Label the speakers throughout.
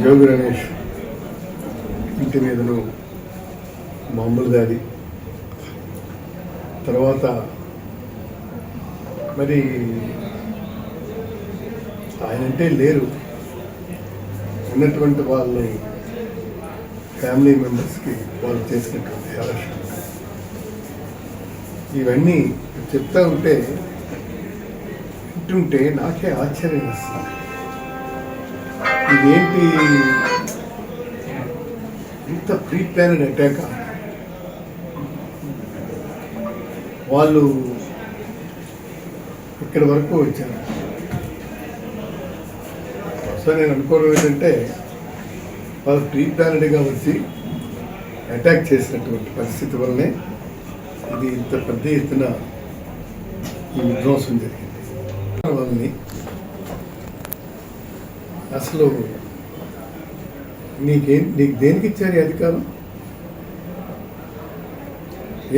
Speaker 1: జోగి రమేష్ ఇంటి మీదను మామూలు దాడి తర్వాత మరి ఆయనంటే లేరు, ఉన్నటువంటి వాళ్ళని ఫ్యామిలీ మెంబర్స్కి వాళ్ళు చేసినటువంటి అరెస్ట్ ఇవన్నీ చెప్తా ఉంటే వింటుంటే నాకే ఆశ్చర్యం వేస్తుంది. ఇదేంటి ఇంత ప్రీ ప్లానెడ్ అటాక్? వాళ్ళు ఇక్కడి వరకు వచ్చారు. సో నేను అనుకోవడం ఏంటంటే వాళ్ళు ప్రీ ప్లానెడ్గా వచ్చి అటాక్ చేసినటువంటి పరిస్థితి వల్లనే ఇది ఇంత పెద్ద ఎత్తున ఈ విధ్వంసం జరిగింది. వాళ్ళని అసలు నీకు దేనికి ఇచ్చారు ఈ అధికారం?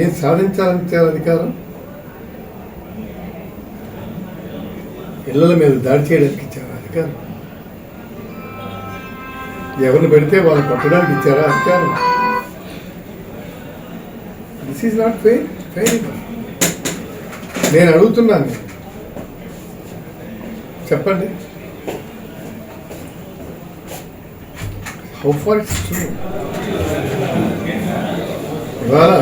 Speaker 1: ఏం సాధించాలని ఇచ్చారు అధికారం? ఇళ్ళల మీద దాడి చేయడానికి ఇచ్చారా అధికారం? ఎవరిని పెడితే వాళ్ళు కొట్టడానికి ఇచ్చారా అధికారం? This is not fair. నేను అడుగుతున్నాను, చెప్పండి. How far it's true? ఇవాళ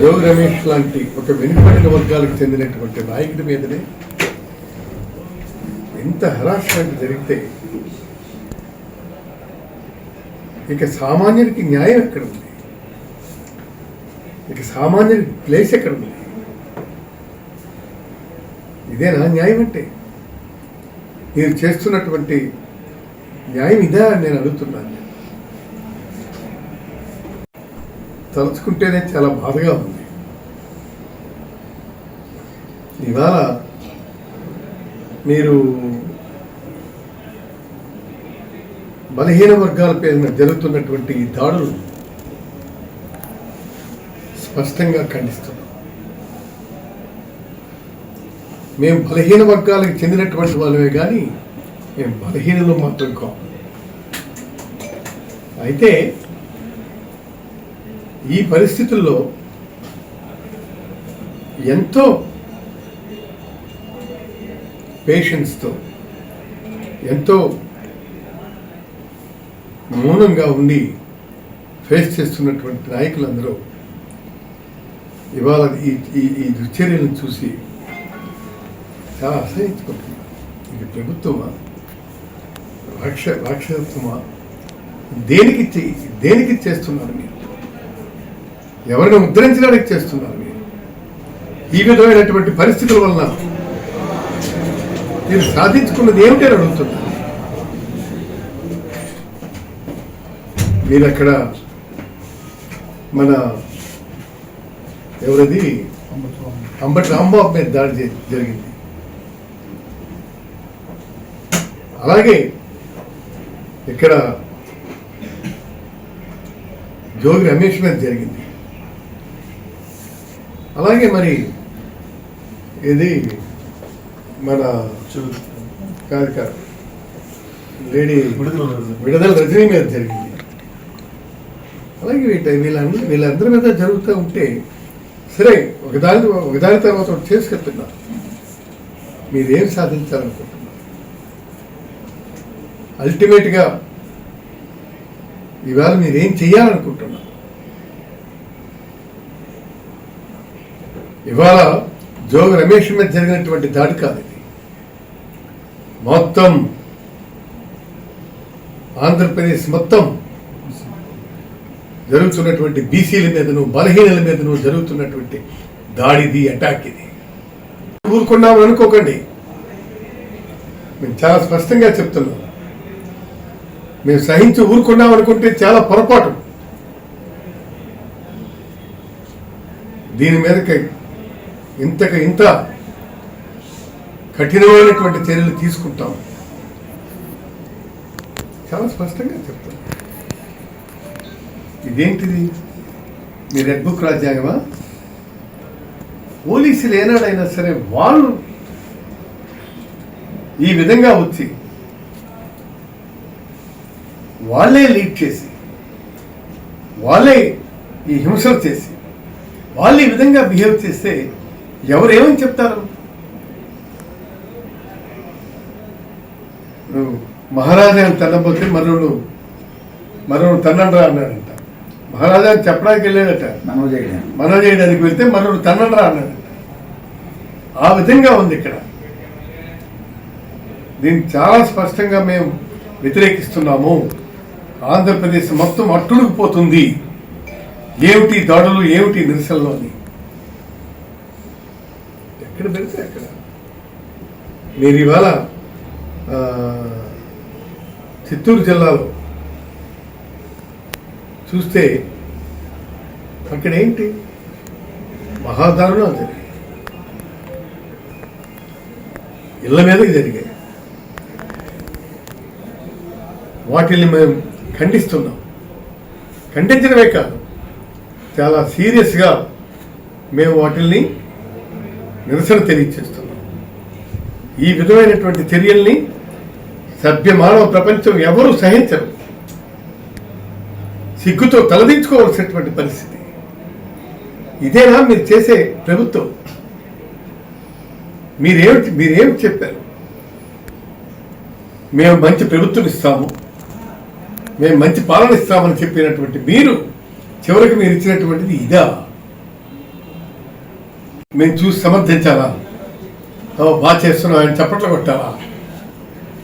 Speaker 1: జోగి రమేష్ లాంటి ఒక వెనుకబడిన వర్గాలకు చెందినటువంటి నాయకుడి మీదనే ఎంత హరాస్మెంట్ జరిగితే ఇక సామాన్యుడికి న్యాయం ఎక్కడ ఉంది? ఇక సామాన్యుడి ప్లేస్ ఎక్కడ ఉంది? ఇదేనా న్యాయం అంటే? మీరు చేస్తున్నటువంటి న్యాయం ఇదా నేను అడుగుతున్నాను. తలుచుకుంటేనే చాలా బాధగా ఉంది. ఇవాళ మీరు బలహీన వర్గాలపై జరుగుతున్నటువంటి ఈ దాడులు స్పష్టంగా ఖండిస్తున్నాం. మేము బలహీన వర్గాలకు చెందినటువంటి వాళ్ళమే కానీ మేము బలహీనలు మాత్రం కావు. అయితే ఈ పరిస్థితుల్లో ఎంతో పేషెన్స్తో ఎంతో మౌనంగా ఉండి ఫేస్ చేస్తున్నటువంటి నాయకులందరూ ఇవాళ ఈ దుశ్చర్యలను చూసి చాలా అసహించుకుంటున్నారు. ఇది ప్రభుత్వమా, రాక్షసత్వమా? దేనికి చేస్తున్నారు మీరు? ఎవరిని ఉద్ధరించడానికి చేస్తున్నారు మీరు? ఈ విధమైనటువంటి పరిస్థితుల వలన మీరు సాధించుకున్నది ఏమిటి అని అడుగుతున్నారు. మీరు అక్కడ మన ఎవరిది అంబటి రాంబాబు మీద దాడి జరిగింది. అలాగే ఇక్కడ జోగి రమేష్ మీద జరిగింది. అలాగే మరి ఇది మన కాదు లేడీ విడుదల రజనీ మీద జరిగింది. అలాగే వీళ్ళందరి మీద జరుగుతూ ఉంటే సరే ఒకదాని తర్వాత ఒకటి చేసుకెళ్తున్నారు. మీరేం సాధించాలనుకుంటున్నారు? అల్టిమేట్గా ఇవాళ మీరేం చేయాలనుకుంటున్నారు? ఇవాళ జోగి రమేష్ మీద జరిగినటువంటి దాడి కాదు ఇది. మొత్తం ఆంధ్రప్రదేశ్ మొత్తం జరుగుతున్నటువంటి బీసీల మీదను బలహీనల మీదను జరుగుతున్నటువంటి దాడిది, అటాక్ ఇది. ఊరుకున్నామని అనుకోకండి. మేము చాలా స్పష్టంగా చెప్తున్నాం. మేము సహించి ఊరుకున్నాం అనుకుంటే చాలా పొరపాటు. దీని మీదకి ఇంత కఠినమైనటువంటి చర్యలు తీసుకుంటాం. చాలా స్పష్టంగా చెప్తాం. ఇదేంటిది? మీ రెడ్ బుక్ రాజ్యాంగమా? పోలీసులు ఏనాడైనా సరే వాళ్ళు ఈ విధంగా వచ్చి వాళ్ళే లీడ్ చేసి వాళ్ళే ఈ హింసలు చేసి వాళ్ళు ఈ విధంగా బిహేవ్ చేస్తే ఎవరేమని చెప్తారు? మహారాజాని తన్నపోతే మరొడు తన్నండ్రా అన్నాడంట. మహారాజాని చెప్పడానికి వెళ్ళాడట, మనవ చేయడానికి వెళ్తే మరొడు తన్నండ్రా అన్నాడట. ఆ విధంగా ఉంది ఇక్కడ. దీన్ని చాలా స్పష్టంగా మేము వ్యతిరేకిస్తున్నాము. ఆంధ్రప్రదేశ్ మొత్తం అట్టుడుకుపోతుంది. ఏమిటి దాడులు, ఏమిటి నిరసనలు అని ఎక్కడ పెడితే అక్కడ. మీరు ఇవాళ చిత్తూరు జిల్లాలో చూస్తే అక్కడ ఏంటి మహాదారుణం జరిగాయి, ఇళ్ల మీదకి జరిగాయి. వాటిని మేము ఖండిస్తున్నాం. ఖండించడమే కాదు, చాలా సీరియస్గా మేము వాటిల్ని నిరసన తెలియజేస్తున్నాం. ఈ విధమైనటువంటి చర్యల్ని సభ్య మానవ ప్రపంచం ఎవరూ సహించరు. సిగ్గుతో తలదించుకోవాల్సినటువంటి పరిస్థితి. ఇదేనా మీరు చేసే ప్రభుత్వం? మీరేమిటి చెప్పారు? మేము మంచి ప్రభుత్వం ఇస్తాము, మేము మంచి పాలన ఇస్తామని చెప్పినటువంటి మీరు చివరికి మీరు ఇచ్చినటువంటిది ఇదా? మేము చూసి సమర్థించాలా? బాగా చేస్తున్నాం ఆయన చప్పట్లు కొట్టాలా?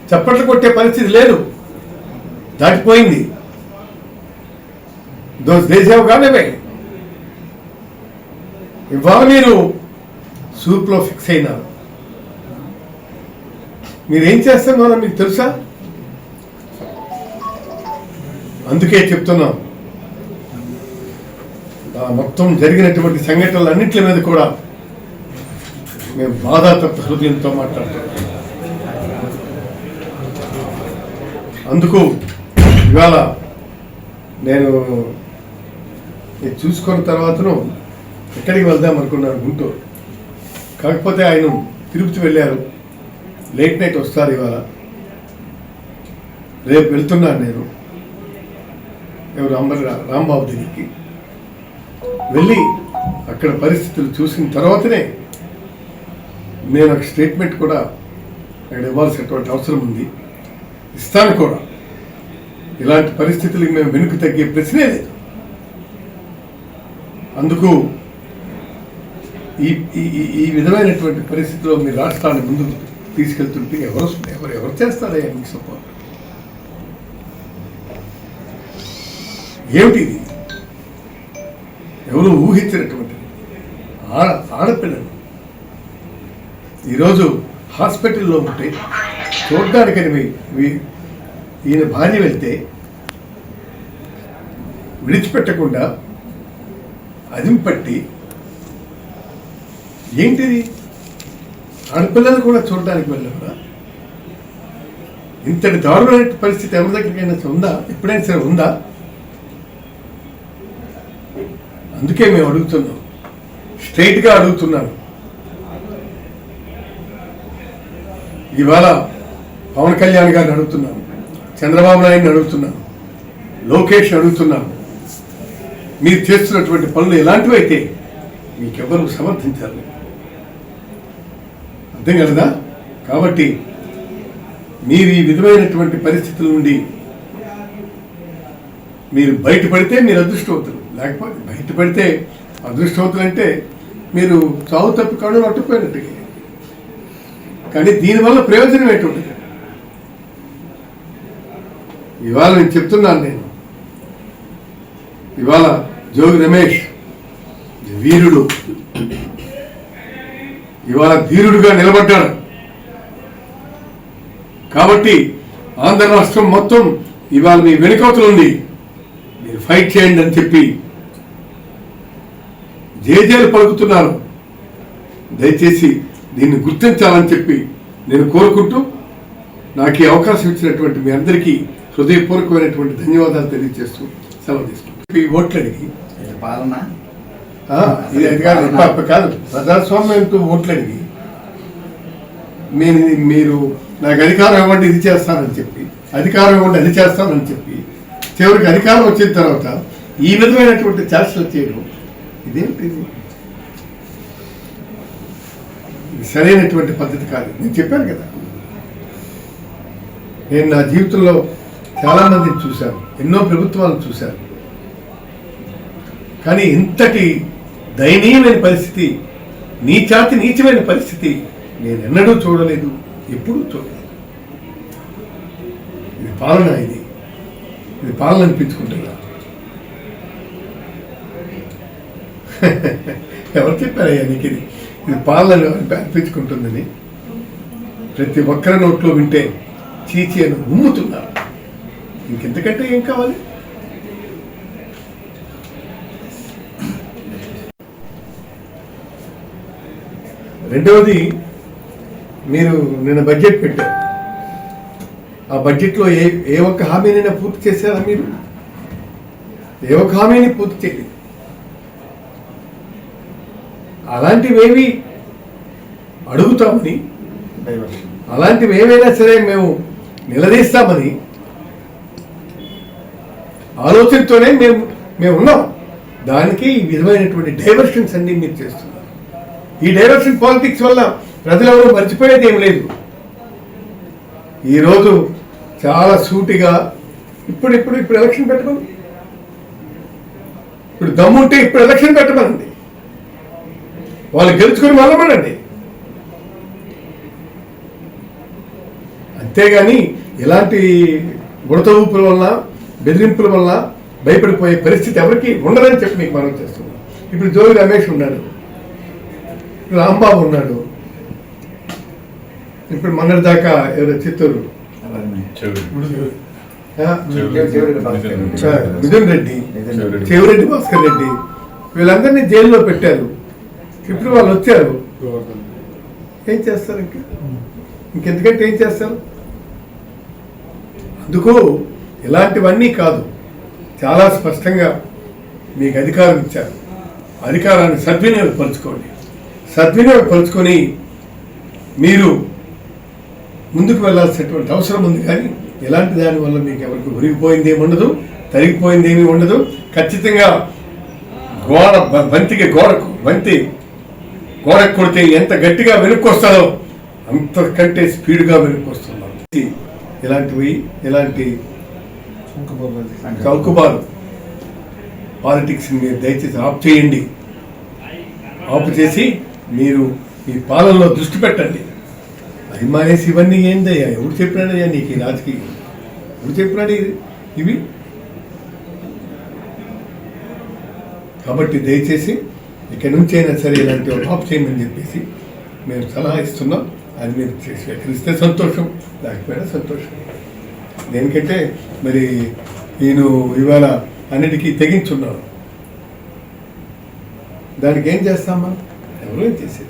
Speaker 1: చప్పట్లు కొట్టే పరిస్థితి లేదు, దాటిపోయింది. దేశావు కానివే. ఇవాళ మీరు సూప్లో ఫిక్స్ అయినారు. మీరేం చేస్తున్నారో మీకు తెలుసా? అందుకే చెప్తున్నాం, మొత్తం జరిగినటువంటి సంఘటనలన్నింటి మీద కూడా మేము బాధాతప్త హృదయంతో మాట్లాడుతున్నాం. అందుకు ఇవాళ నేను చూసుకున్న తర్వాతను ఎక్కడికి వెళ్దాం అనుకున్నాను, గుంటూరు. కాకపోతే ఆయన తిరుపతి వెళ్ళారు, లేట్ నైట్ వస్తారు. ఇవాళ రేపు వెళ్తున్నాను నేను రాంబాబు దగ్గరికి వెళ్ళి అక్కడ పరిస్థితులు చూసిన తర్వాతనే నేను ఒక స్టేట్మెంట్ కూడా అక్కడ ఇవ్వాల్సినటువంటి అవసరం ఉంది, ఇస్తాను కూడా. ఇలాంటి పరిస్థితులకు మేము వెనుక తగ్గే ప్రశ్నే లేదు. అందుకు ఈ విధమైనటువంటి పరిస్థితిలో మీ రాష్ట్రాన్ని ముందుకు తీసుకెళ్తుంటే ఎవరు చేస్తారయ్యా మీకు సపోర్ట్? ఏమిటి? ఎవరు ఊహించినటువంటి ఆడపిల్లలు ఈరోజు హాస్పిటల్లో ఉంటే చూడడానికని ఈయన భార్య వెళ్తే విడిచిపెట్టకుండా అదింపట్టి, ఏంటిది? ఆడపిల్లలు కూడా చూడడానికి వెళ్ళారా? ఇంతటి దారుణమైన పరిస్థితి ఎవరి దగ్గరికైనా ఉందా? ఎప్పుడైనా సరే ఉందా? అందుకే మేము అడుగుతున్నాం, స్ట్రైట్గా అడుగుతున్నాను. ఇవాళ పవన్ కళ్యాణ్ గారిని అడుగుతున్నాను, చంద్రబాబు నాయుడిని అడుగుతున్నాను, లోకేష్ అడుగుతున్నాను. మీరు చేస్తున్నటువంటి పనులు ఎలాంటివి అయితే మీకెవరు సమర్థించాలి? అర్థం కదా? కాబట్టి మీరు ఈ విధమైనటువంటి పరిస్థితుల నుండి మీరు బయటపడితే మీరు అదృష్టవంతులు, లేకపోతే బయటపడితే అదృష్టవంతులు అంటే మీరు చావు తప్పి కళ్ళు అట్టుకుపోయినట్టుగా. కానీ దీనివల్ల ప్రయోజనం ఏంటి? ఇవాళ నేను చెప్తున్నాను, నేను ఇవాళ జోగి రమేష్ వీరుడు, ఇవాళ ధీరుడుగా నిలబడ్డాడు. కాబట్టి ఆంధ్ర రాష్ట్రం మొత్తం ఇవాళ మీ వెనుకవతలు ఉంది, మీరు ఫైట్ చేయండి అని చెప్పి జేజేలు పలుకుతున్నారు. దయచేసి దీన్ని గుర్తించాలని చెప్పి నేను కోరుకుంటూ, నాకు ఈ అవకాశం ఇచ్చినటువంటి మీ అందరికీ హృదయపూర్వకమైనటువంటి ధన్యవాదాలు తెలియజేస్తూ సెలవు తీసుకుంటాను. ఈ ఓట్లు అడిగి
Speaker 2: పాలన
Speaker 1: ఇది కాదు, ప్రజాస్వామ్యంతో ఓట్లు అడిగి మీరు నాకు అధికారం ఇవ్వండి ఇది చేస్తానని చెప్పి, అధికారం ఇవ్వండి అది చేస్తానని చెప్పి, చివరికి అధికారం వచ్చిన తర్వాత ఈ విధమైనటువంటి చర్చలు చేయడం ఇదేంటి? ఇది సరైనటువంటి పద్ధతి కాదు. నేను చెప్పాను కదా, నేను నా జీవితంలో చాలా మందిని చూశాను, ఎన్నో ప్రభుత్వాలను చూశాను. కానీ ఇంతటి దయనీయమైన పరిస్థితి, నీచమైన పరిస్థితి నేను ఎన్నడూ చూడలేదు, ఎప్పుడూ చూడలేదు. ఇది పాలన, ఇది పాలన అనిపించుకుంటున్నా. ఎవరు చెప్పారయ్యా నీకు ఇది పాలన అనిపించుకుంటుందని? ప్రతి ఒక్కరి నోట్లో వింటే చీచి అని ఉమ్ముతున్నారు. ఇంకెంతకంటే ఏం కావాలి? రెండవది, మీరు నిన్న బడ్జెట్ పెట్టారు. ఆ బడ్జెట్లో ఏ ఒక్క హామీనైనా పూర్తి చేశారా? మీరు ఏ ఒక్క హామీని పూర్తి చేయలేదు. అలాంటివేవి అడుగుతామని, అలాంటివి ఏమైనా సరే మేము నిలదీస్తామని ఆలోచనతోనే మేము ఉన్నాం. దానికి ఈ విధమైనటువంటి డైవర్షన్స్ అన్ని మీరు చేస్తున్నారు. ఈ డైవర్షన్ పాలిటిక్స్ వల్ల ప్రజలెవరూ మర్చిపోయేది ఏం లేదు. ఈరోజు చాలా సూటిగా ఇప్పుడు ఎలక్షన్ పెట్టమని, ఇప్పుడు దమ్ముంటే ఇప్పుడు ఎలక్షన్ పెట్టమనండి, వాళ్ళు గెలుచుకొని వెళ్ళమనండి. అంతేగాని ఇలాంటి ఉడత ఊపుల వల్ల, బెదిరింపుల వల్ల భయపడిపోయే పరిస్థితి ఎవరికి ఉండదని చెప్పి మీకు మనం చేస్తున్నాం. ఇప్పుడు జోగి రమేష్ ఉన్నాడు, రాంబాబు ఉన్నాడు, ఇప్పుడు మొన్నటి దాకా ఎవరో చిత్తూరు మిథున్ రెడ్డి, చెవిరెడ్డి భాస్కర్ రెడ్డి, వీళ్ళందరినీ జైల్లో పెట్టారు. ఇప్పుడు వాళ్ళు వచ్చారు, ఏం చేస్తారు? ఇంకెందుకంటే ఏం చేస్తారు? అందుకు ఇలాంటివన్నీ కాదు, చాలా స్పష్టంగా మీకు అధికారం ఇచ్చారు. అధికారాన్ని సద్వినియోగపరుచుకొని మీరు ముందుకు వెళ్లాల్సినటువంటి అవసరం ఉంది. కానీ ఎలాంటి దానివల్ల మీకు ఎవరికి ఉరిగిపోయింది ఏమి ఉండదు, తరిగిపోయింది ఏమీ ఉండదు. ఖచ్చితంగా గోడకు కొడితే ఎంత గట్టిగా వెనుక్కొస్తాడో అంతకంటే స్పీడ్గా వెనుక్కొస్తున్నారు. ఇలాంటి చౌకబారు పాలిటిక్స్ మీరు దయచేసి ఆఫ్ చేయండి. ఆఫ్ చేసి మీరు మీ పాలనలో దృష్టి పెట్టండి. అభిమానేసి ఇవన్నీ ఏందయ్యా? ఎవరు చెప్పినాడయ్యా నీకు ఈ రాజకీయం? ఎవరు చెప్పినాడు ఇవి? కాబట్టి దయచేసి ఇక్కడి నుంచి అయినా సరే ఇలాంటి ఆఫ్ చేయమని చెప్పేసి మేము సలహా ఇస్తున్నాం. అది మీరు స్వీకరిస్తే సంతోషం, లేకపోయినా సంతోషం. దేనికంటే మరి నేను ఇవాళ అన్నిటికీ తెగించున్నాను. దానికి ఏం చేస్తాం మనం? ఎవరూ ఏం చేసేది.